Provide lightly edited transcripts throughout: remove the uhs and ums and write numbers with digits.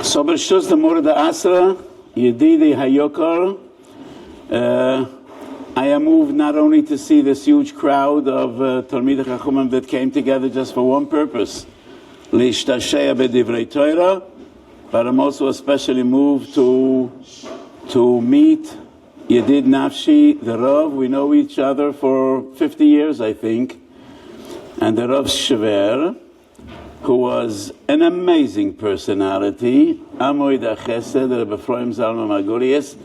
So, Bershus the Morda Asra, Yedidi Hayokar, I am moved not only to see this huge crowd of Talmidei Chachumim that came together just for one purpose, Lishtashea B'divrei Torah, but I'm also especially moved to meet Yedid Nafshi, the Rav. We know each other for 50 years, I think, and the Rav Shver, who was an amazing personality, Amoid HaChesed, Rebbe Ephraim Zalman Margolius,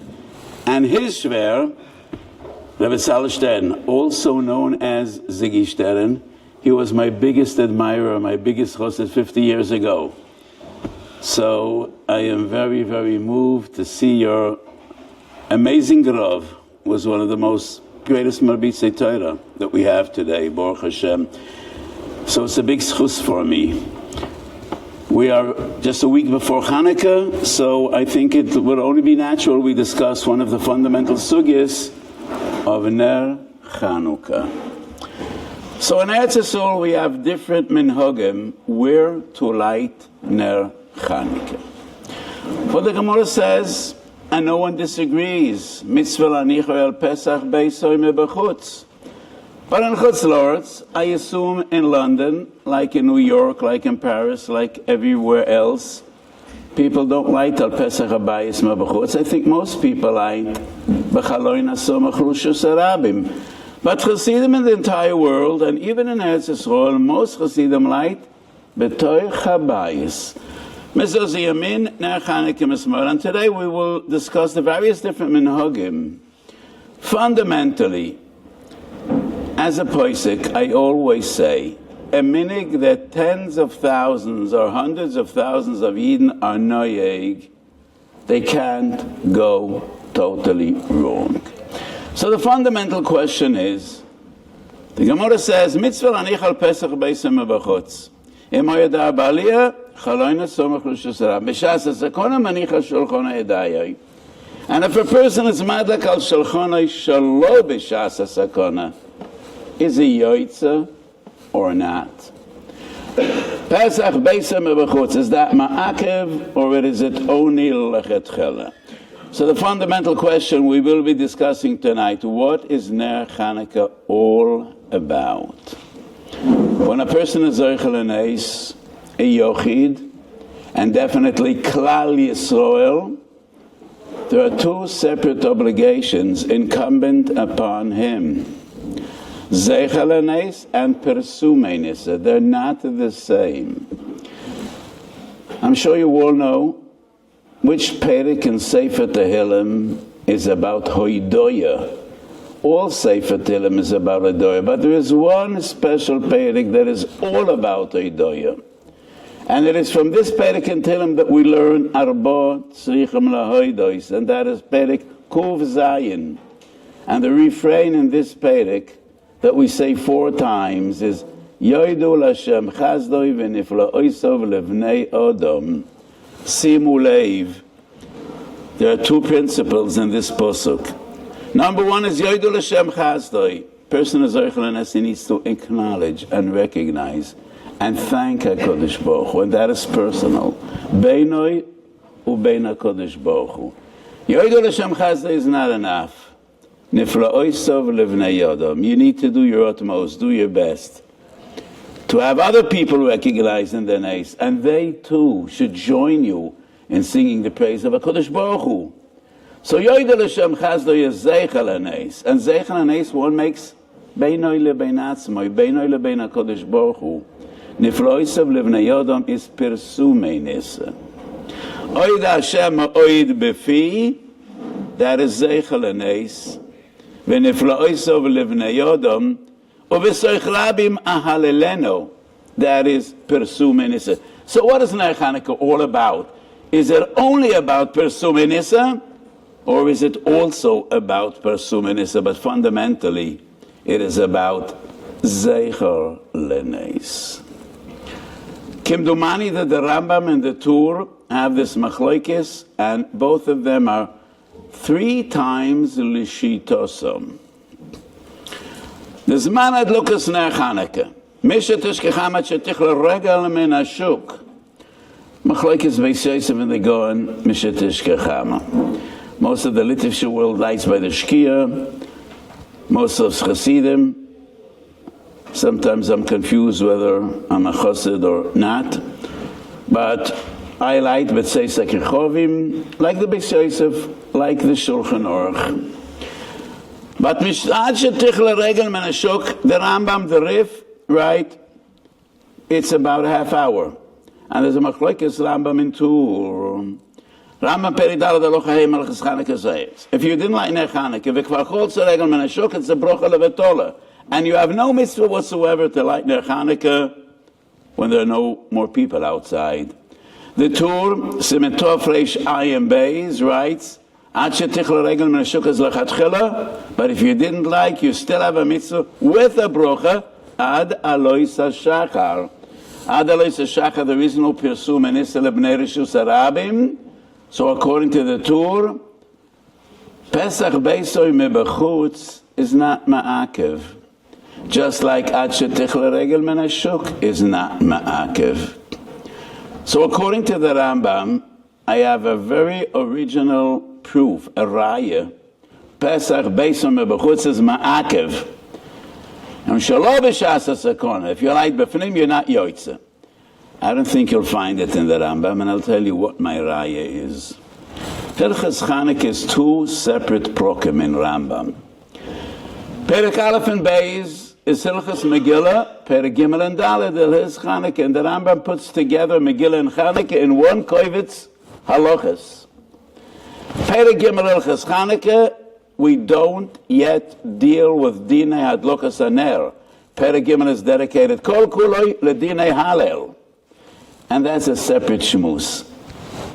and his Shver, Rebbe Sal Stern, also known as Ziggy Stern. He was my biggest admirer, my biggest chassid 50 years ago. So I am very, very moved to see your amazing Rav. Was one of the most greatest Marbitei Torah that we have today, Baruch Hashem. So it's a big schus for me. We are just a week before Chanukah, so I think it would only be natural we discuss one of the fundamental sugyas of Ner Chanukah. So in Eretz Yisrael we have different minhagim where to light Ner Chanukah. For the Gemara says, and no one disagrees, mitzvah lanicho el Pesach beisoy mebachutz. But in Chutz La'aretz, I assume in London, like in New York, like in Paris, like everywhere else, people don't light al Pesach habayis mebachutz. I think most people light b'chaloy nasomach rushus harabim. But Chassidim in the entire world, and even in Eretz Yisrael, most Chassidim light b'toich habayis. Mezuz yamin ner Chanukah mismor. And today we will discuss the various different minhagim. Fundamentally, as a posek, I always say, a minig that tens of thousands or hundreds of thousands of Yidden are noyeg, they can't go totally wrong. So the fundamental question is, the Gemara says, mitzvah lanichal Pesach beisem mebachutz. Emoyada b'aliyah, chaloyna somach l'shusara. B'shas ha'sakona manicha sholchona edayai. And if a person is madlak al sholchona shalo b'shas ha'sakona, is he yoitza or not? Pesach beisem mebachutz, is that ma'akev or is it only lechetchela? So the fundamental question we will be discussing tonight, what is Ner Chanukah all about? When a person is Zochel Aneis, a Yochid, and definitely Klal Yisrael, there are two separate obligations incumbent upon him. Zochel Aneis and Persumei. They're not the same. I'm sure you all know which Perek in Sefer Tehillim is about Hoidoya. All Sefer Tehillim is about Hoidoya, but there is one special Perek that is all about Hoidoya. And it is from this Perek in Tehillim that we learn Arba Tzrichim LaHoidois, and that is Perek Kuv Zayin. And the refrain in this Perek that we say 4 times is Yoidu Lashem Chazdoi V'nifla Oisov Levnei Odom. Simu Leiv. There are 2 principles in this pasuk. Number 1 is Yoidu L'Shem Chazdoi. Person is Zochel Aneis, he needs to acknowledge and recognize and thank HaKadosh Baruch Hu, and that is personal. Beinoi ubein HaKadosh Baruch Hu. Yoidu L'Shem Chazdoi is not enough. Nifla Oisov Levnei Yodom. You need to do your utmost, do your best, to have other people recognize in their nays, and they too should join you in singing the praise of HaKadosh Baruch Hu. So Yoidu L'Shem Chazdoi is Zochel Aneis, and Zochel Aneis one makes Beinoi lebein atzmoi, Beinoi lebein HaKadosh Baruch Hu. Nifla Oisov Levnei Yodom is Persumei Nisa. Oid Hashem ha'oid befi, that is Zochel Aneis. V'nifla Oisov Levnei Yodom, Uvesoich Rabim Ahaleleno, that is Persumei Nisa. So what is Ner Chanukah all about? Is it only about Persumei Nisa, or is it also about Persumei Nisa? But fundamentally, it is about Zeicher Leneis. Kimdumani that the Rambam and the Tur have this machlokes, and both of them are 3 times Lishitosam. The Zman Adlukas Ner Chanukah. Misha tishkechem at shetichla regal min hashuk. Machlokes Beis Yosef and the Gaon Mishetish Kechama. Most of the literature world lies by the Shkia, most of Chassidim. Sometimes I'm confused whether I'm a Chassid or not, but I like B'tzeis HaKechovim, like the Beis Yosef, like the Shulchan Aruch. But Mishtad Shetichle Regel Menashuk, the Rambam, the Rif, right? It's about a half hour. And there's a machlokes Rambam in Tur. Rambam Peridal de Lochaim Malchus Chanukah says, if you didn't like Ner Chanukah, v'kvar chol tzoreg menashuk, it's a brocha levetola. And you have no mitzvah whatsoever to light Ner Chanukah when there are no more people outside. The Tur, Simetov Reish Ayim Beis, writes, Ad shetichle regel menashuk is lechatchila, but if you didn't like, you still have a mitzvah with a brocha, Ad Alois HaShachar. Ad Alois HaShachar, there is no pirsum and Issa lebnei Rishus HaRabim. So according to the Tur, Pesach Beisoy Mebachutz is not Ma'akev. Just like Ad Shetichle Regel Menashuk is not Ma'akev. So according to the Rambam, I have a very original proof, a raya. Pesach Beisoy Mebachutz is Ma'akev. And Shalom B'Shas HaSakona, if you're like B'fnim, you're not Yoitze. I don't think you'll find it in the Rambam, and I'll tell you what my raya is. Hilchas Chanukah is two separate prokim in Rambam. Perek Aleph and Beis is Hilchas Megillah, Perek Gimel and Daled, Hilchas Chanukah, and the Rambam puts together Megillah and Chanukah in one kovetz halachas. Perek Gimel Hilchas Chanukah, we don't yet deal with Dinei Hadlokas Haner. Perek Gimel is dedicated Kol Kuloi LeDinei Halel. And that's a separate shmuz.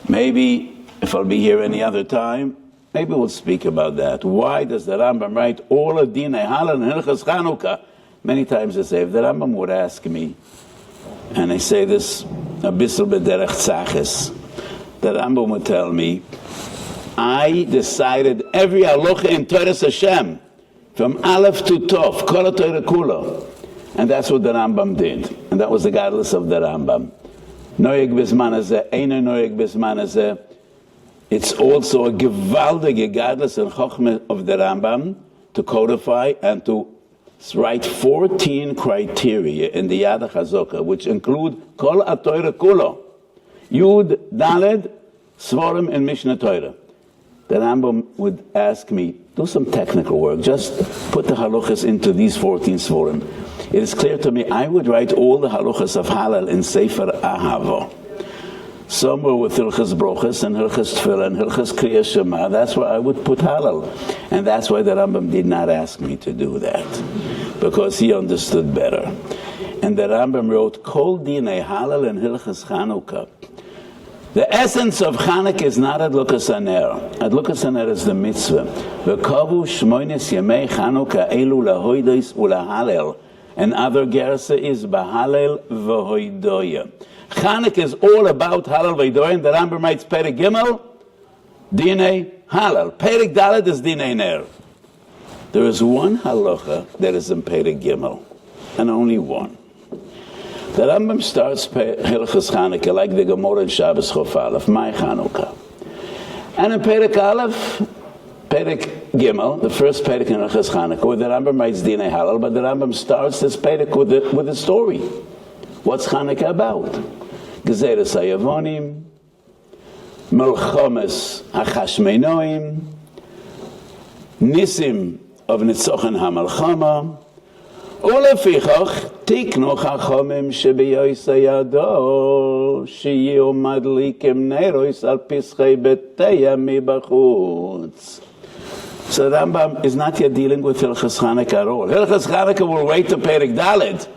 Maybe, if I'll be here any other time, maybe we'll speak about that. Why does the Rambam write all of Dinei Halal and Hilchas Chanukah? Many times I say, if the Rambam would ask me, and I say this a bissel b'derech tzachis, the Rambam would tell me, I decided every halacha in Torah Hashem, from Aleph to Tov, Kol HaTorah Kula. And that's what the Rambam did. And that was the guideless of the Rambam. Noyeg Bisman Hazeh, Eino Noyeg Bisman Hazeh. It's also a gewaldige guideless and chokhmah of the Rambam to codify and to write 14 criteria in the Yad HaChazokah, which include Kol HaTorah Kulo, Yud, Daled, Svarim, and Mishnah Torah. The Rambam would ask me, do some technical work, just put the halachas into these 14 Svarim. It is clear to me, I would write all the halachas of halal in Sefer Ahava. Some were with Hilchas Brochas and Hilchas Tefillah and Hilchas Kriya Shema. That's where I would put halal. And that's why the Rambam did not ask me to do that, because he understood better. And the Rambam wrote, Kol Dinei Halal and Hilchas Chanukah. The essence of Chanukah is not Adlukas Haner. Adlukas Haner is the mitzvah. V'kavu shmoines yemei Chanukah elu lahoidos ulahalel. And other gersa is Bahalel v'hoidoya. Chanukah is all about Halal v'hoidoya, and the Rambam writes Perek Gimel, Dinei Halal. Perek Daled is Dinei Ner. There is one halacha that is in Perek Gimel, and only one. The Rambam starts Hilchas Chanukah like the Gemara in Shabbos Chof Aleph, my Chanukah. And in Perek Aleph, Perek Gimel, the first Perek in Hilchas Chanukah, where the Rambam writes Dinei Halal, but the Rambam starts this Perek with a story. What's Chanukah about? Gezeres HaYavonim, Melchomes HaChashmeinoim, Nisim of Nitzochen HaMelchama, Ulefichach tiknu chachomim shebeyois hayado sheyiu madlikim nerois al pischei beteya mibachutz. So the Rambam is not yet dealing with Hilchas Chanukah at all. Hilchas Chanukah will wait to Perek Daled,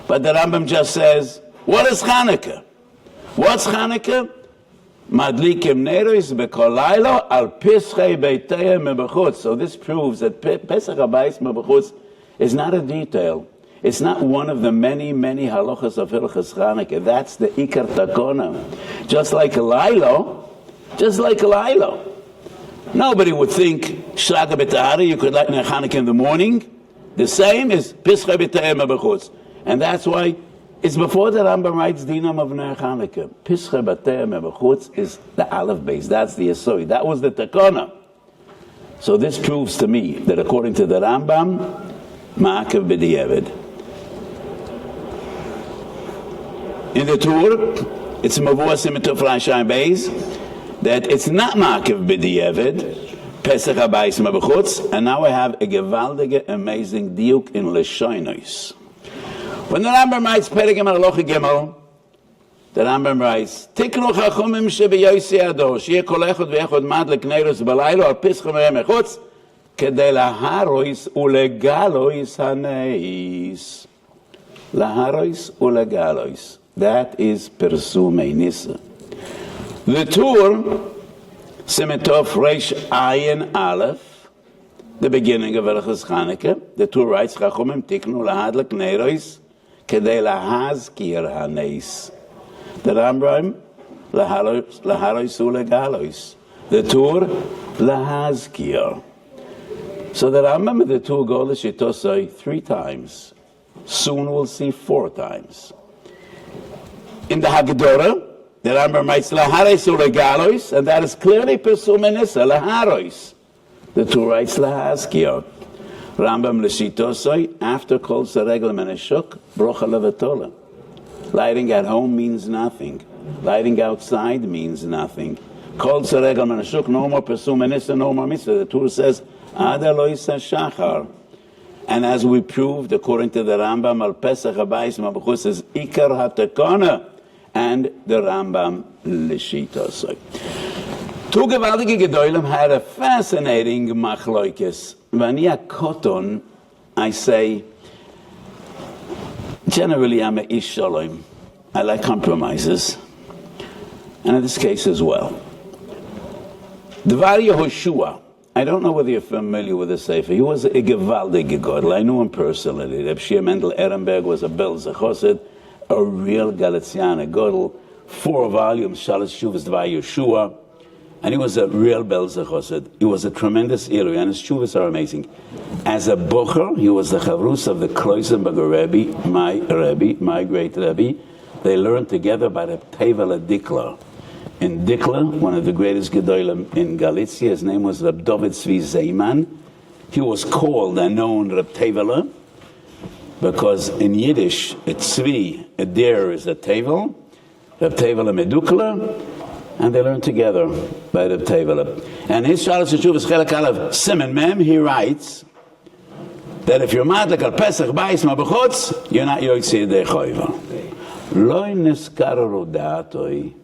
but the Rambam just says, what is Chanukah? What's Chanukah? Madlikim nerois bekolaylo al pischei beteya mibachutz. So this proves that Pesach Habayis mibachutz is not a detail. It's not one of the many, many halachas of Hilchas Chanukah. That's the Ikar Takona. Just like Lailo. Nobody would think Shlaka B'Tahara, you could light Chanukah in the morning. The same is Pischa B'Tayim B'Chutz. And that's why It's before the Rambam writes Dinam of Ner Chanukah. Pischa Batei Mebachutz is the Aleph base. That's the Yesod. That was the Takana. So this proves to me that according to the Rambam, Ma'akev B'di'evid. In the Tur, it's Mavua Simituf Rashai Beis, that it's not Ma'akev B'di'evid, Pesach HaBayis Mebachutz, and now I have a gewaldige, amazing diuk in Leshonos. When the Rambam writes Perigim Alocha Gimel, the Rambam writes, Tiknu Chachumim Shebeyosi Ador, Shir Kol Echad Ve'echad Mad Lekneirus Balaylo Al Pischum Mechutz, Kedei Laharois Ulegalois Haneis. Laharois Ulegalois. That is Persumei Nisa. The Tur, Simitov Reish Ayin Aleph, the beginning of Elchas Chanukah, the Tur writes, Chachumim Tiknu Lahad Lekneiros, Kedei Lahazkir Haneis. The Rambam, Laharois Ulegalois. The Tur, Lahazkir. So the Rambam and the Tur go to Shitosai 3 times. Soon we'll see 4 times. In the Haggadah, the Rambam writes Laharois Ulegalois, and that is clearly Persumenissa, Laharois. The Tur writes Lahazkir. Rambam L'Shitosai, after Kol Saregel Meneshuk, Brocha Levatola. Lighting at home means nothing. Lighting outside means nothing. Kol Saregel Meneshuk, no more Persumenissa, no more Mitzvah. The Tur says, Ada Lois HaShachar. And as we proved, according to the Rambam, Al Pesach HaBayis Mabachus says, Ikar HaTakana, and the Rambam L'Shitosai. 2 gewaltige Gedolim had a fascinating machloikes. V'ani koton, I say, generally I'm a ish shalom. I like compromises. And in this case as well. Dvar Yehoshua. I don't know whether you're familiar with the Sefer. He was a gewaldige Godel. I knew him personally. Reb Shia Mendel Ehrenberg was a Belzer Chosed, a real Galician, a Godel, 4 volumes, Shalosh Shuvas Dvar Yehoshua. And he was a real Belzer Chosed. He was a tremendous Ilui, and his shuvas are amazing. As a Bocher, he was the Chavrus of the Kloisenberger Rebbe, my great Rebbe. They learned together by the Tevel Dikla. In Dikla, one of the greatest Gedolim in Galicia, his name was Reb David Tzvi Zeiman. He was called and known Reb Tevela, because in Yiddish, a Tzvi, a deer is a Tevel, Reb Tevela Medukla, and they learned together by the Tevela. And his Shalosh Shuvas Chelek Aleph Siman Mem, he writes that if you're madlik al Pesach Bayis Mabachutz, you're not Yotzei Yedei Choiva. Loi Niskar Rodatoi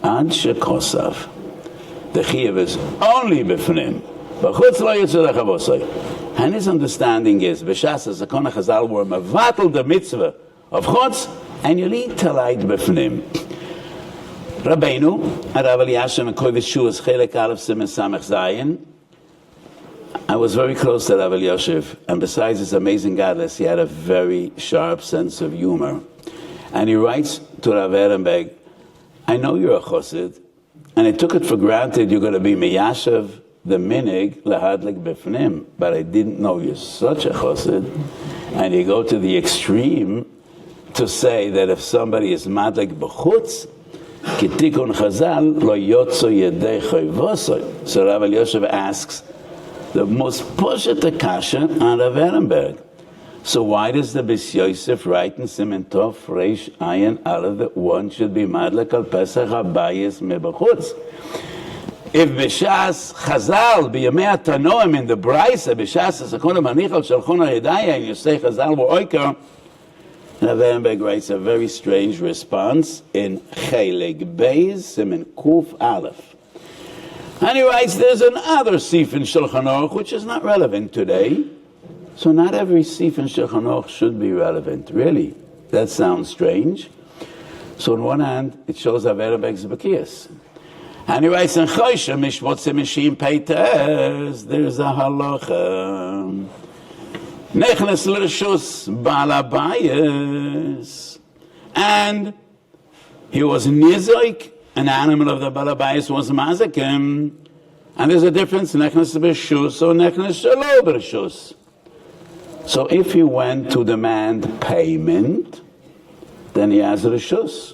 Ad Shekosav. The Chiyuv is only B'fnim. B'chutz lo Yotzei Yedei Chavosai. And his understanding is, B'shas HaZakon HaChazal were mevatel the mitzvah of Chutz, and you need to light B'fnim. Rabbeinu, Rav Eliyashem Kovish Shuas Chelek Aleph Siman Samech Zayin. I was very close to Rav Eliyashem, and besides his amazing godless, he had a very sharp sense of humor. And he writes to Rav Ehrenberg, I know you're a chosid, and I took it for granted you're going to be miyashav the minig lahadlik b'fnim, but I didn't know you're such a chosid. And you go to the extreme to say that if somebody is madlik b'chutz, Kitikun Chazal lo yotzo yedei choivosoi. So Rav Eliyashem asks the most poshet kasha on Rav Ehrenberg. So why does the Bis Yosef write in Siman Tov Reish Ayin Aleph that one should be madlik al Pesach HaBayis mebachutz? If B'shas Chazal b'yamei Tanoim in the Brisa B'shas Sakona Manichal Shalchona Yedaya and you say Chazal were oiker, Rav Ehrenberg writes a very strange response in Cheleg Beis Siman Kuf Aleph. And he writes, there's another Sif in Shulchan Aruch which is not relevant today. So not every Sif in Shulchan Aruch should be relevant. Really, that sounds strange. So on one hand, it shows Rav Ehrenberg's Bekias. And he writes in Choshe Mishmot Simishim Peites, there's a halacha. Nechnes l'reshus balabayis, and he was nizoik, an animal of the balabayis was mazakim, and there's a difference nechnes b'reshus or nechnes shelo b'reshus. So if he went to demand payment, then he has reshus.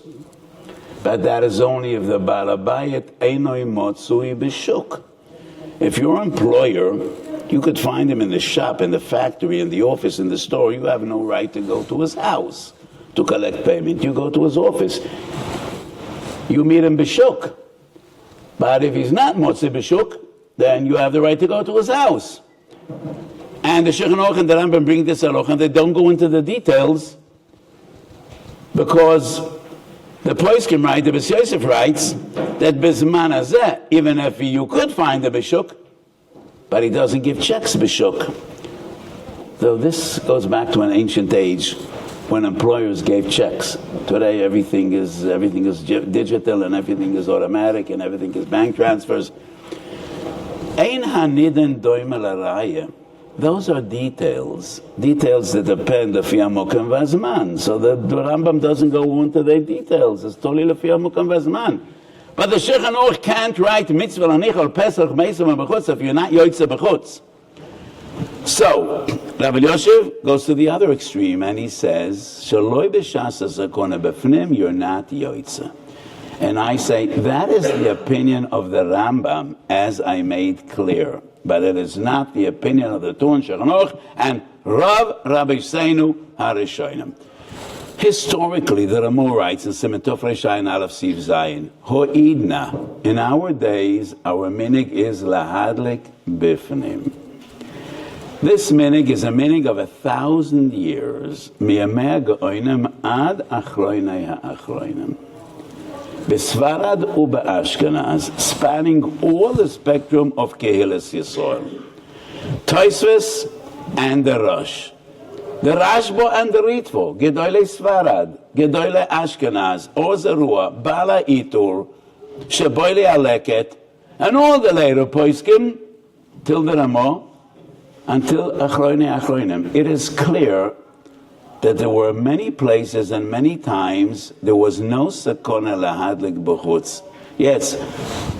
But that is only if the balabayit einoi motzui b'shuk. If your employer, you could find him in the shop, in the factory, in the office, in the store. You have no right to go to his house to collect payment. You go to his office. You meet him b'shuk. But if he's not motzui b'shuk, then you have the right to go to his house. And the Shulchan Aruch and the Rambam bring this halacha, and they don't go into the details because the poskim write, the B'S Yosef writes, that B'zman hazeh, even if you could find a b'shuk, but he doesn't give checks b'shuk. So this goes back to an ancient age when employers gave checks. Today everything is digital and everything is automatic and everything is bank transfers. Ein haniden doime l'raya. Those are details that depend lefi hamokem v'azman. So the Rambam doesn't go into the details. It's totally lefi hamokem v'azman. But the Shulchan Aruch can't write mitzvah l'nichol pesach meisam b'chutz if you're not yoytze b'chutz. So Rabbi Yosef goes to the other extreme and he says, shaloi b'shas hakona b'fnim, you're not yoytze. And I say that is the opinion of the Rambam, as I made clear. But it is not the opinion of the Tuan Shulchan Aruch and Rav Rabbi Seinu HaRishonim. Historically, the Ramah writes in Siman Tov Reish Ayin Aleph Siv Zayin, Ho'idna, in our days, our minig is lahadlik bifnim. This minig is a minig of 1,000 years, miyamei ha'go'onim ad achroinei ha'achroinim. B'Sfarad u'B'Ashkenaz, spanning all the spectrum of Kehilas Yisrael. Tosfos and the Rosh. The Rashbo and the Ritvo, Gedolei Sfarad, Gedolei Ashkenaz, Ozerua, Bala Itur, Sheboile Aleket, and all the later Poiskim, till the Ramah, until Achroinim. It is clear that there were many places and many times there was no sakona lahadlik b'chutz. Yes,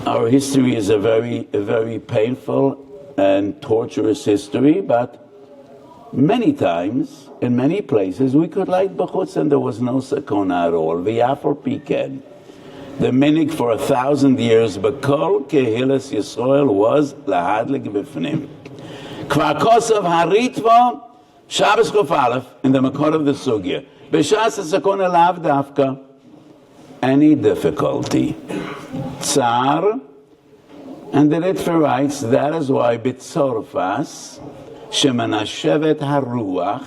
our history is a very painful and torturous history, but many times, in many places, we could light b'chutz and there was no sakona at all. V'yafar piken. The minig for 1,000 years, b'kol kehilas Yisrael was lahadlik b'fnim. Kvar kosav haritva, Shabbos Chof Aleph, in the Makor of the Sugya, B'shas HaSakona Lav Dafka, any difficulty. Tsar, and the Ritva writes, that is why B'tzorfas, Shemanashevet HaRuach,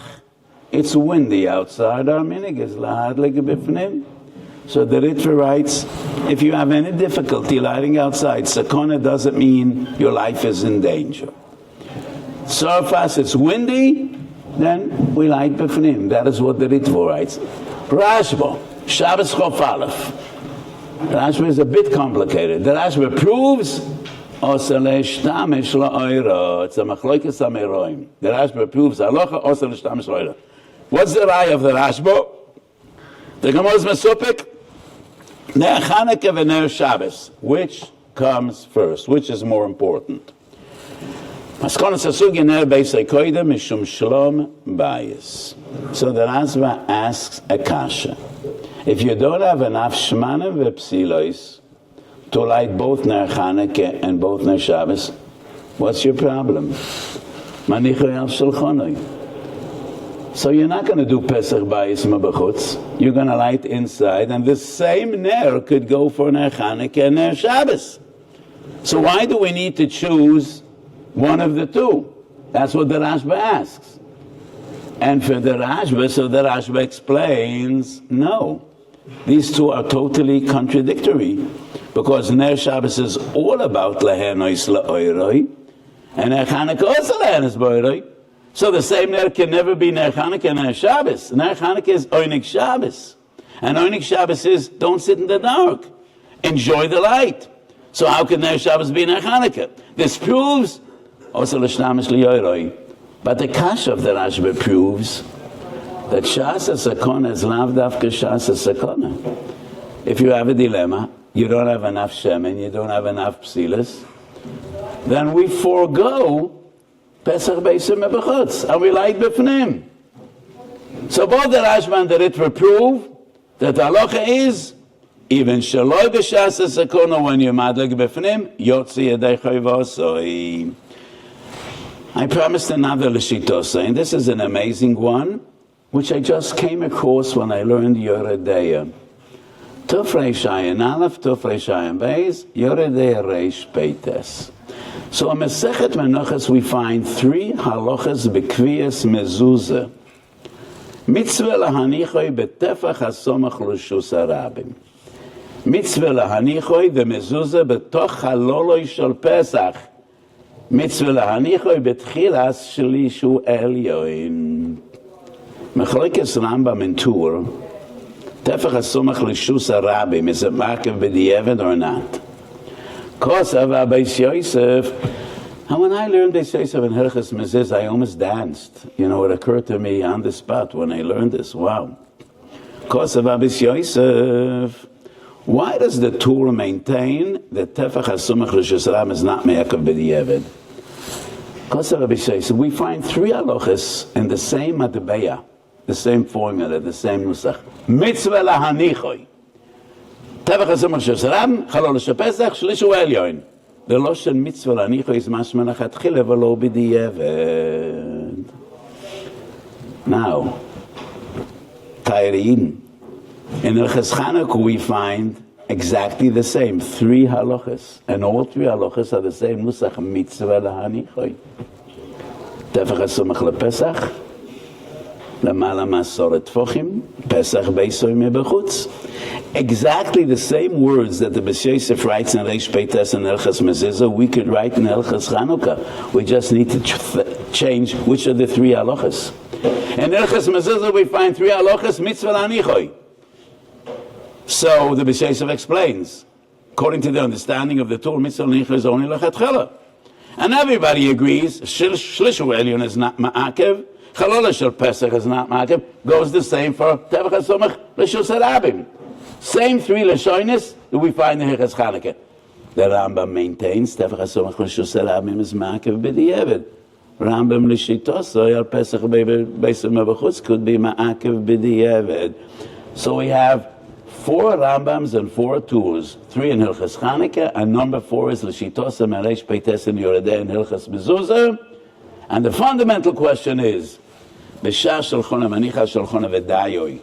it's windy outside, our minig is lahadlik b'fnim. So the Ritva writes, if you have any difficulty lighting outside, Sakona doesn't mean your life is in danger. Tzorfas, it's windy, then we light b'fnim. That is what the Ritva writes. Rashba, Shabbos Chof Aleph. Rashba is a bit complicated. The Rashba proves, it's a machloikes ameroim. The Rashba proves, what's the raya of the Rashba? The Gemara is mesupik, Ner Chanukah v'Ner Shabbos. Which comes first? Which is more important? Maskonas Hasugya Ner Beisei Koida Mishum Shlom Bayis. So the Razva asks a kasha. If you don't have enough shmanim v'psilois to light both Ner Chanukah and both Ner Shabbos, what's your problem? Manichay al Shulchanoi. So you're not going to do Pesach Bayis Mabachutz. You're going to light inside, and the same Ner could go for Ner Chanukah and Ner Shabbos. So why do we need to choose one of the two? That's what the Rashba asks. And for the Rashba, so the Rashba explains, no. These two are totally contradictory. Because Ner Shabbos is all about Lehenois La'oiroi, and Ner Chanukah also Lehenos Ba'oiroi. So the same Ner can never be Ner Chanukah and Ner Shabbos. Ner Chanukah is Oinik Shabbos. And Oinik Shabbos is, don't sit in the dark. Enjoy the light. So how can Ner Shabbos be Ner Chanukah? This proves, but the kasha of the Rashba proves that Shas HaSakona is lav dafka Shas HaSakona. If you have a dilemma, you don't have enough shemen, you don't have enough psilas, then we forego Pesach Beisim Mebechutz, and we light b'fnim. So both the Rashba and the Ritva prove That the halacha is, even shaloi b'shas sakona, when you're madlik b'fnim, yotzi yadeicha v'asoi. I promised another l'shitosa, and this is an amazing one, which I just came across when I learned Yoredeya. Tufrei Shayin Aleph, Tufrei Shayin Beis, Yoredeya Reish Peites. So in Masechet Menachos we find 3 halachas b'kviyas mezuzah. Mitzvah lahanichoi betefach hasomach l'shus harabim. Mitzvah lahanichoi the mezuzah betoch haloloi shel Pesach. Mitzvah lahanichoi betchilas shlishu elyoin. Mechlekes Rambam in Tur, tefach hasomach l'shus harabim, is it ma'akev b'di'evet or not? Kosav Beis Yosef. And when I learned Beis Yosef and Hilchos Mezuzah, I almost danced. You know, it occurred to me on the spot when I learned this. Wow. Kosav Beis Yosef. Why does the Torah maintain that Tefach HaSumach L'Shus Harabim is not Me'akev B'di'evet? Kosav Beis Yosef. We find 3 halachas in the same matbeya, the same formula, the same nusach. Mitzvah lahanichoi. Tefach HaSumach L'Shus Harabim, Chalol L'Shel Pesach, Shlishu Elyon. The Loshen Mitzvah L'Anicho is mashma lachatchila v'lo b'di'evet. Now, Tairin. In Hilchos Chanukah we find exactly the same 3 halachas, and all 3 halachas are the same nusach Mitzvah L'Anicho. Tefach HaSumach LePesach, L'mala Masoret Tfochim, Pesach Beisoy Mebechutz. Exactly the same words that the Beis Yosef writes in Reish Peites and Hilchos Mezuzah, we could write in Hilchos Chanukah. We just need to change which of the 3 halachas. In Hilchos Mezuzah we find 3 halachas, mitzvah l'anichoi. So the Beis Yosef explains, according to the understanding of the Torah, mitzvah l'anichoi is only l'chatchila. And everybody agrees, Shlishu Elyon is not ma'akev, Chalol Shel Pesach is not ma'akev, goes the same for Tefach HaSumach L'Shus Harabim. Same 3 lashonis that we find in Hilchos Chanukah. The Rambam maintains Tefach HaSumach L'Shus Harabim is ma'akev b'di'evet. Rambam l'shitoso al Pesach Beisoy Mebechutz could be ma'akev b'di'evet. So we have 4 Rambams and 4 Turs, 3 in Hilchos Chanukah, and number 4 is l'shitoso Reish Peites and Yoredeya in Hilchos Mezuzah. And the fundamental question is, b'shas shel chona manicha shel chona v'dayoi.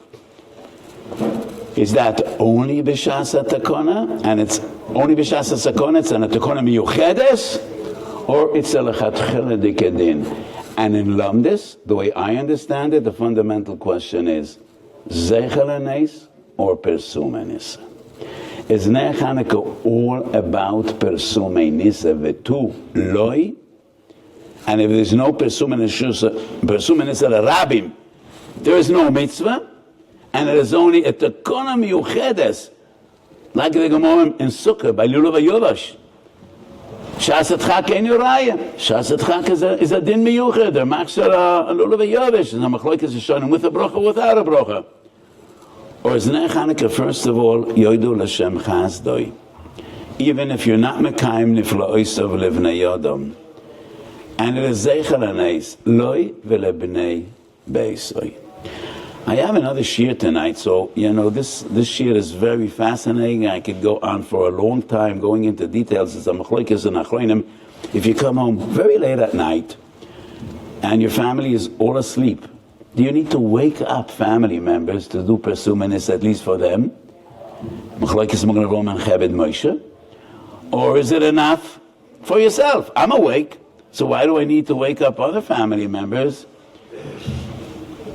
Is that only b'shas hatakona, and it's only b'shas hatakona, it's an hatakona miyuchedes, or it's a lechatchila dikedin? And in Lamdis, the way I understand it, the fundamental question is, zeichel hanes or persume nisa? Is Ner Chanukah all about persume nisa v'tu loi? And if there's no persume nisa l'rabim, there is no mitzvah, and it is only a takona miyuchedes, like the Gemara in Sukkah by Lulav Yovash. Shas Atchak ein Yoraya. Shas Atchak is a din miyuched. They're makshar a Lulav Yovash. And a machlokes is shown with a brocha, without a brocha. Or is Ner Chanukah, first of all, yoidu l'shem chazdoi. Even if you're not mekayim nifla'oisav livnei yodom. And it is zeichel hanes, loi v'lebnei beisoi. I have another shiur tonight, so you know this shiur is very fascinating. I could go on for a long time going into details. It's a machlokes and achronim. If you come home very late at night and your family is all asleep, do you need to wake up family members to do persumenis at least for them? Machlokes Magen Avraham and Chebed Moshe, or is it enough for yourself? I'm awake, so why do I need to wake up other family members?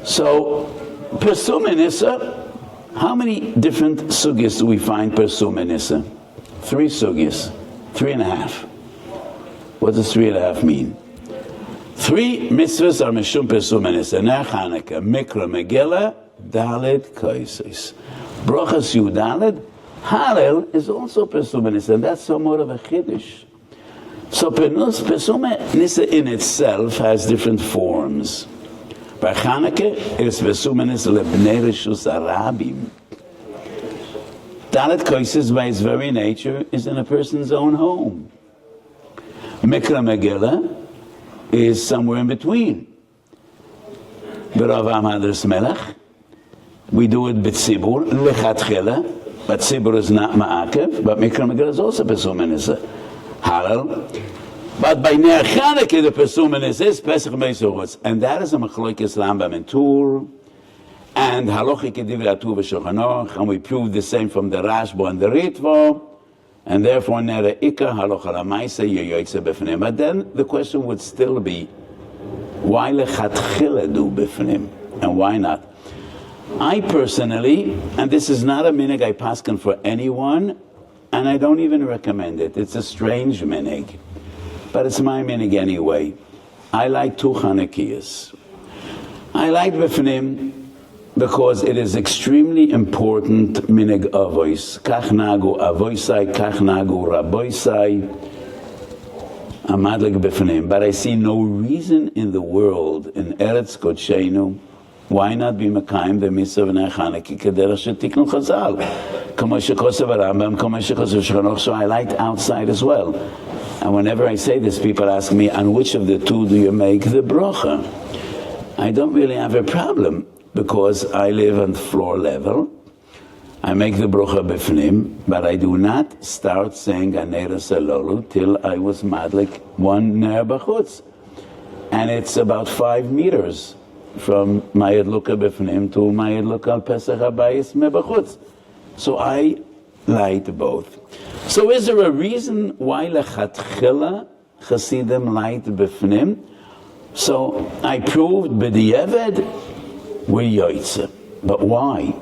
So. Persume nisa, how many different sugyas do we find persume nisa? 3 sugyas, 3.5. What does 3.5 mean? 3 mitzvahs are mishum persume nisa. Ner Chanukah, Mikra, Megillah, Dalet, Kaisis. Brochas Yudalet, Hallel is also persume nisa, and that's somewhat of a chiddush. So persume nisa in itself has different forms. By Chanukah, it is Vesumenis lebnei reshus harabim. Dalet Kaisis, by its very nature, is in a person's own home. Mikra Megillah is somewhere in between. B'Rav Am Hadras Melech, We do it b'tzibur, lechatchila, but tzibur is not ma'akev, but mikra megillah is also pesumen is halal. But by Ner Chanukah, the pesumen is Pesach Meisuchos, and that is a machlokes Rambam and Tur, and halachic divrei Tur v'Shulchan Aruch, and we prove the same from the Rashba and the Ritva, and therefore Ner Ikar halacha lamaisa yoyotze b'fnim. But then the question would still be, why lechatchila do b'fnim, and why not? I personally, and this is not a minig I paskin for anyone, and I don't even recommend it. It's a strange minig, but it's my minig anyway. I like 2 Chanukahs. I like b'fnim because it is extremely important minig avois. Kach nagu avoisai, kach nagu raboisai. Amadlik b'fnim. But I see no reason in the world, in Eretz Kodshenu, why not be Mekayim the mitzvah of Ner Chanukah kederach shetiknu Chazal? Kamo shekosav Rambam, kamo shekosav Shulchan Aruch. So I liked outside as well. And whenever I say this, people ask me, on which of the 2 do you make the bracha? I don't really have a problem because I live on floor level. I make the bracha b'fnim, but I do not start saying Aneres Elolu till I was madlik 1 ner b'chutz, and it's about 5 meters from my Yedluka b'fnim to my Yedluka al Pesach habayis mebachutz. So I light both. So is there a reason why lechatchila Chasidim light b'fnim? So I proved b'di'eved we're yoytze. But why?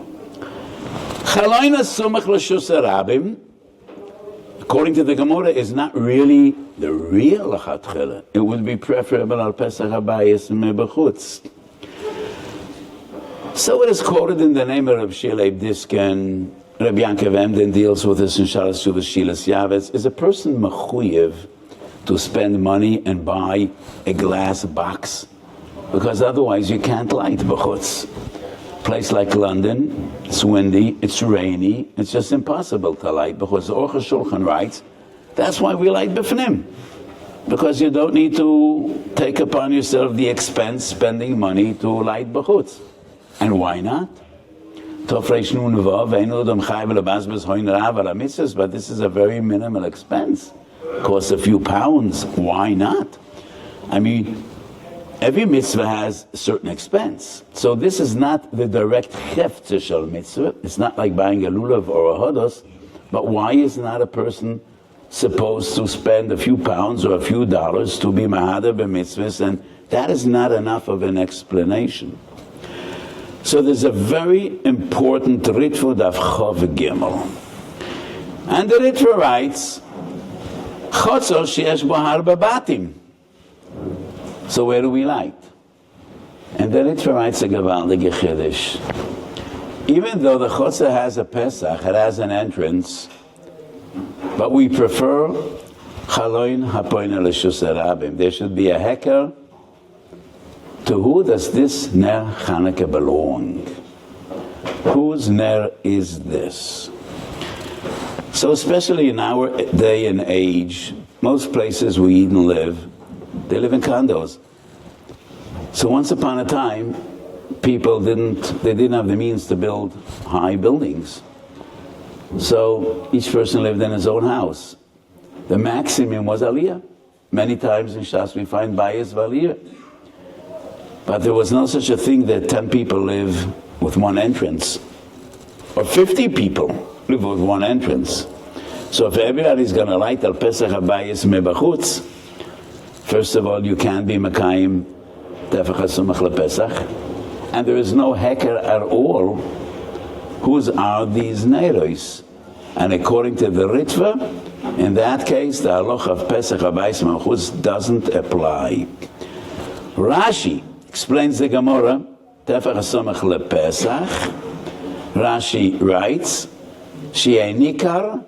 Chaloina sumach l'shus harabim, according to the Gemara, is not really the real lechatchila. It would be preferable al Pesach habayis mebachutz. So it is quoted in the name of Reb Shilei Diskin. Rabbi Yankov Emden deals with this in Shalas Shuvas Shilas Yavetz. Is a person mechuyev to spend money and buy a glass box? Because otherwise you can't light b'chutz. Place like London, it's windy, it's rainy, it's just impossible to light because the Aruch HaShulchan writes, that's why we light b'fnim. Because you don't need to take upon yourself the expense spending money to light b'chutz. And why not? But this is a very minimal expense. Costs a few pounds. Why not? I mean, every mitzvah has a certain expense. So this is not the direct chefte shel mitzvah. It's not like buying a lulav or a hodos. But why is not a person supposed to spend a few pounds or a few dollars to be mahader b'mitzvahs? And that is not enough of an explanation. So there's a very important Ritva Daf Chav Gimel. And the Ritva writes, Chotzor sheyesh bo harba batim. So where do we light? And the Ritva writes a Gavaldige Chiddush. Even though the Chotzor has a Pesach, it has an entrance, but we prefer Chaloin Hapoin L'Shus Harabim. There should be a heker. To who does this Ner Chanukah belong? Whose Ner is this? So especially in our day and age, most places we even live, they live in condos. So once upon a time, people didn't have the means to build high buildings. So each person lived in his own house. The maximum was aliyah. Many times in Shas we find bayis v'aliyah. But there was no such a thing that 10 people live with one entrance, or 50 people live with one entrance. So if everybody's going to light al Pesach habayis mebachutz, first of all, you can't be Mekayim tefach hasumach lePesach, and there is no heker at all. Whose are these neiros? And according to the Ritva, in that case, the halacha of Pesach habayis mebachutz doesn't apply. Rashi explains the Gemara, Tefach HaSomach LePesach. Rashi writes, She'enikar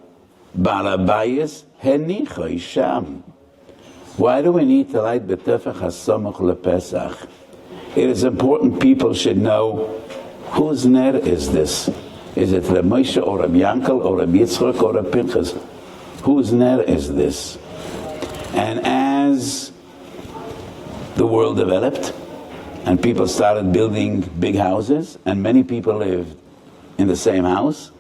barabayis henichoi sham. Why do we need to light the Tefach HaSomach LePesach? It is important people should know whose ner is this. Is it Reb Moshe or Reb Yankel or Reb Yitzchak or Reb Pinchas? Whose ner is this? And as the world developed, and people started building big houses, and many people lived in the same house,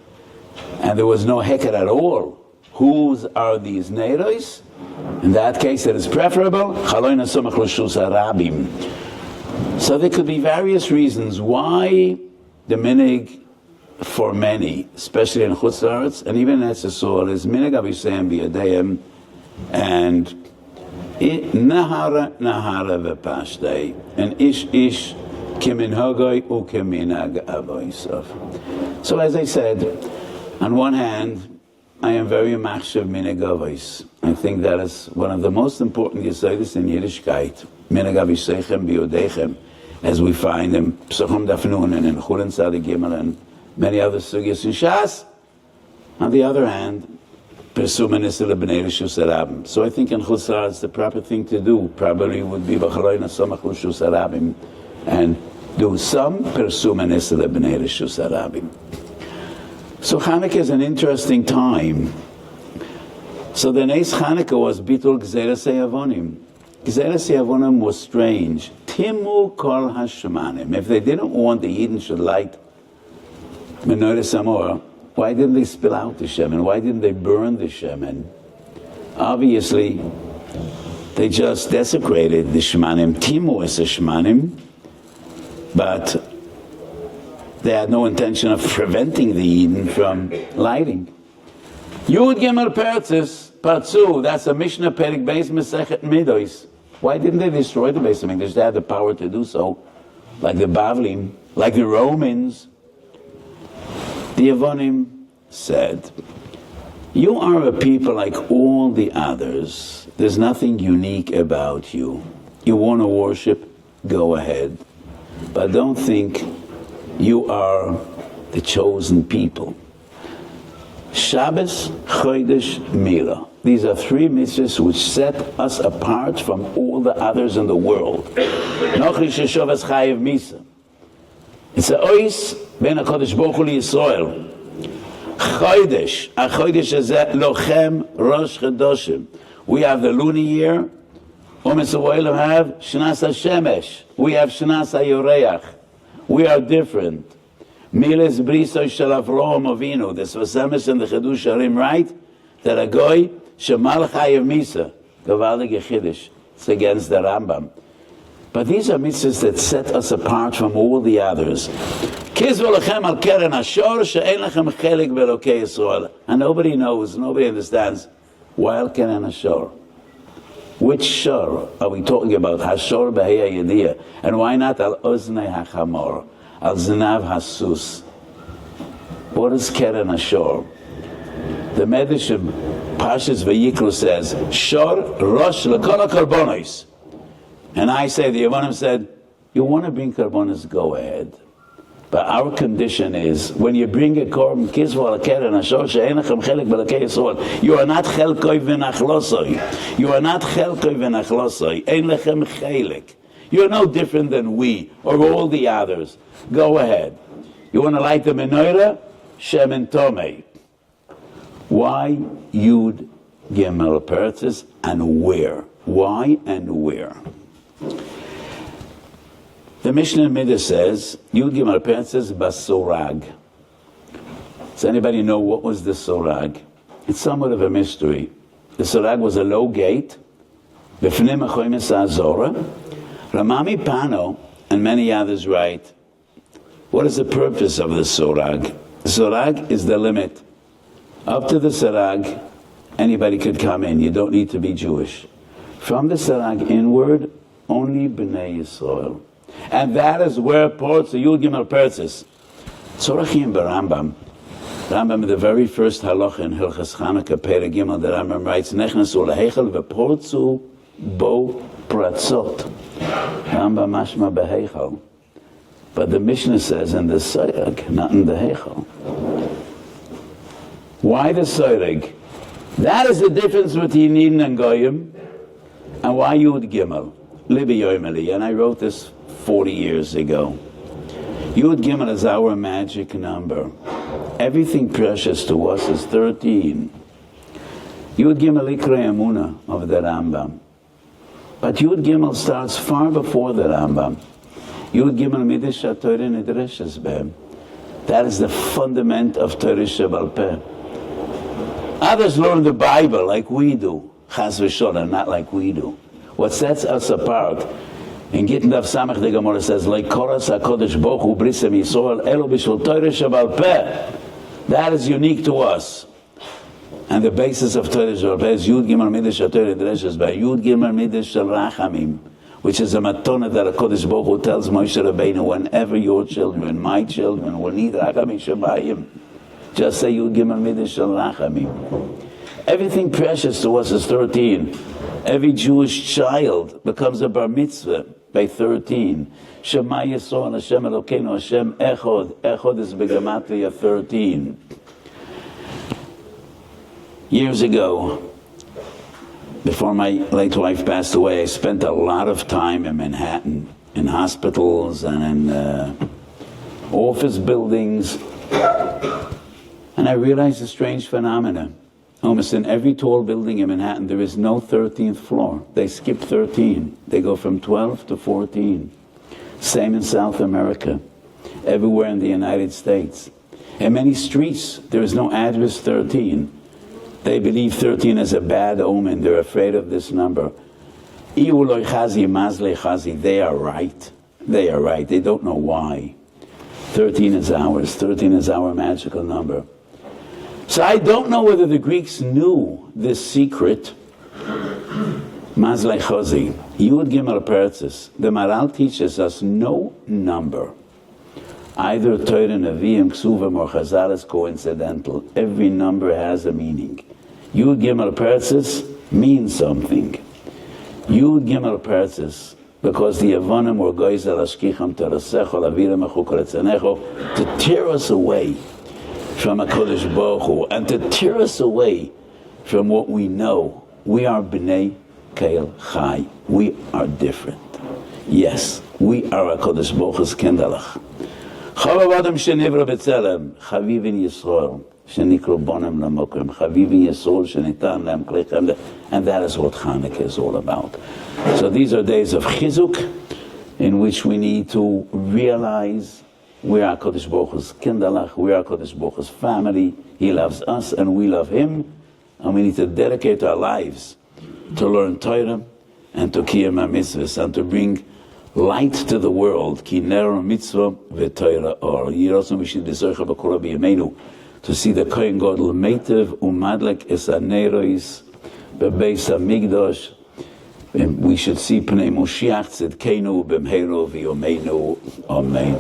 and there was no heket at all. Whose are these neiros? In that case, it is preferable. So there could be various reasons why the minig for many, especially in Chutz La'aretz, and even in Eretz Yisrael, is minig avisayim b'yadeim, and nahara v'pashtei, and ish kiminhagoi u'kiminhag avoisav. So as I said, on one hand, I am very machshav minig avos. I think that is one of the most important yesodis in Yiddishkeit, minig avisayim b'yodechem, as we find in Psuchim Daf Nun and in Chulin Tzadik Gimel and many other sugyas in Shas. On the other hand, so I think in Chutz La'aretz the proper thing to do probably would be and do some Persum Nisla B'nei Rishus Arabim. So Chanukah is an interesting time. So the Neis Chanukah was Bitul Gzeres Avonim. Gzeres Avonim was strange. Timu Kol Hashemanim. If they didn't want the Yidden should light Menorah Samor, why didn't they spill out the shemen? Why didn't they burn the shemen? Obviously, they just desecrated the shemanim. Timu is a shemanim, but they had no intention of preventing the Eden from lighting. Yud Gimel Pertzis, Patzu, that's a Mishnah Perik Beis Mesechet Midos. Why didn't they destroy the Beis Hamikdash? They had the power to do so, like the Bavlim, like the Romans. The Avonim said, you are a people like all the others. There's nothing unique about you. You want to worship? Go ahead. But don't think you are the chosen people. Shabbos, Chodesh, Mila. These are three mitzvahs which set us apart from all the others in the world. Nochri sheshovas chayev misa. It's a ois ben HaKadosh Baruch Hu Yisrael. Chodesh, a Chodesh is lochem rosh chodoshim. We have the lunar year. U'mis ha'olam have shnas ha'shemesh. We have shnas ha'yoreach. We are different. Miles briso shel Avraham Avinu. The Svasemis and the Chedush Harim write that a goy shemal chayev misa. Gavaldig Yechidish. It's against the Rambam. But these are mitzvahs that set us apart from all the others. And nobody knows, nobody understands why al keren hashor. Which shor are we talking about? Hashor b'hei yediyah. And why not al oznei hachamor, al zinav hasus? What is keren hashor? The Medrash of Pashas Vayikra says, shor rosh l'kol karbonos. And I say, the Yevonim said, you want to bring karbonos, go ahead. But our condition is, when you bring a korban, kisva al-keren hashor she'enachem chelik b'lakei Yisrael, you are not chelkoi v'nachlosoi. You are not chelkoi v'nachlosoi. Ein lechem chelik. You are no different than we, or all the others. Go ahead. You want to light the menorah? Shemen tomei. Why Yud Gimel Pertzis, and where? Why and where? The Mishnah Midah says, Yud Gimel Pertzis basorag. Does anybody know what was the sorag? It's somewhat of a mystery. The sorag was a low gate, b'fnei mechoimes ha'azora. Ramami Pano and many others write, what is the purpose of the sorag? The sorag is the limit. Up to the sorag, anybody could come in. You don't need to be Jewish. From the sorag inward, only B'nai Yisrael. And that is where ports the Yud Gimel Pertzis. Tzorachim b'Rambam. Rambam, the very first halacha in Hilchas Chanukah, Perek Gimel, the Rambam writes, Nechnasu l'heichel v'portzu bo pratzot. Rambam mashma b'heichel. But the Mishnah says in the Soireg, not in the Heichel. Why the Soireg? That is the difference between Eden and Goyim. And why Yud Gimel? Libi Yoimeli. And I wrote this 40 years ago. Yud Gimel is our magic number. Everything precious to us is 13. Yud Gimel Ikrei Emunah of the Rambam. But Yud Gimel starts far before the Rambam. Yud Gimel Midas HaTorah Nidreshes Behem. That is the fundament of Torah Shebal Peh. Others learn the Bible like we do, Chas v'Sholem, not like we do. What sets us apart, in Gittin Daf Samach the Gemara says, like Koras HaKodesh Baruch Hu Brisem Yisrael Elo B'Shul Torah Shebal Peh. That is unique to us. And the basis of Torah Shebal Peh is Yud Gimel Midas HaTorah Nidreshes Behem, Yud Gimel Midas Shel Rachamim, which is a matona that HaKodesh Baruch Hu tells Moshe Rabbeinu, whenever your children, my children, will need Rachamim Shemayim, just say Yud Gimel Midas Shel Rachamim. Everything precious to us is 13. Every Jewish child becomes a bar mitzvah by 13. Shema Yisrael Hashem Elokeinu Hashem Echod. Echod is begematria 13. Years ago, before my late wife passed away, I spent a lot of time in Manhattan, in hospitals and in office buildings. And I realized a strange phenomenon. Almost in every tall building in Manhattan, there is no 13th floor. They skip 13. They go from 12 to 14. Same in South America. Everywhere in the United States. In many streets, there is no address 13. They believe 13 is a bad omen. They're afraid of this number. They are right. They are right. They don't know why. 13 is ours. 13 is our magical number. So I don't know whether the Greeks knew this secret. Mazlei Chazi, Yud Gimel Peretzis. The Maral teaches us no number, either Torah, Nevi'im, Ksuvim, or Chazal, is coincidental. Every number has a meaning. Yud Gimel Peretzis means something. Yud Gimel Peretzis, because the Avonim were Goizel Ashkicham Terasecho Laviram Echukoretzanecho, to tear us away from HaKadosh Baruch Hu, and to tear us away from what we know. We are B'nai Keil Chai. We are different. Yes, we are HaKadosh Baruch Hu's Kindalach. Chavav Adam Shenivra B'Tzelem, Chaviv in Yisrael, Shenikro Bonem Lamokim, Chaviv in Yisrael, Shenitan Lam Klechem, and that is what Chanukah is all about. So these are days of Chizuk, in which we need to realize we are HaKadosh Baruch Hu's Kindalach, we are HaKadosh Baruch Hu's family. He loves us and we love Him. And we need to dedicate our lives to learn Torah and to Kiyam HaMitzvahs and to bring light to the world. Ki ner mitzvah v'Torah or. Yirosam v'shid b'zorcha b'kora b'yameinu. To see the Kohen Gadol Meitev umadlek es hanerois b'beis HaMikdash. We should see Pnei Moshiach Tzidkenu b'mheiro v'yomeinu. Amen.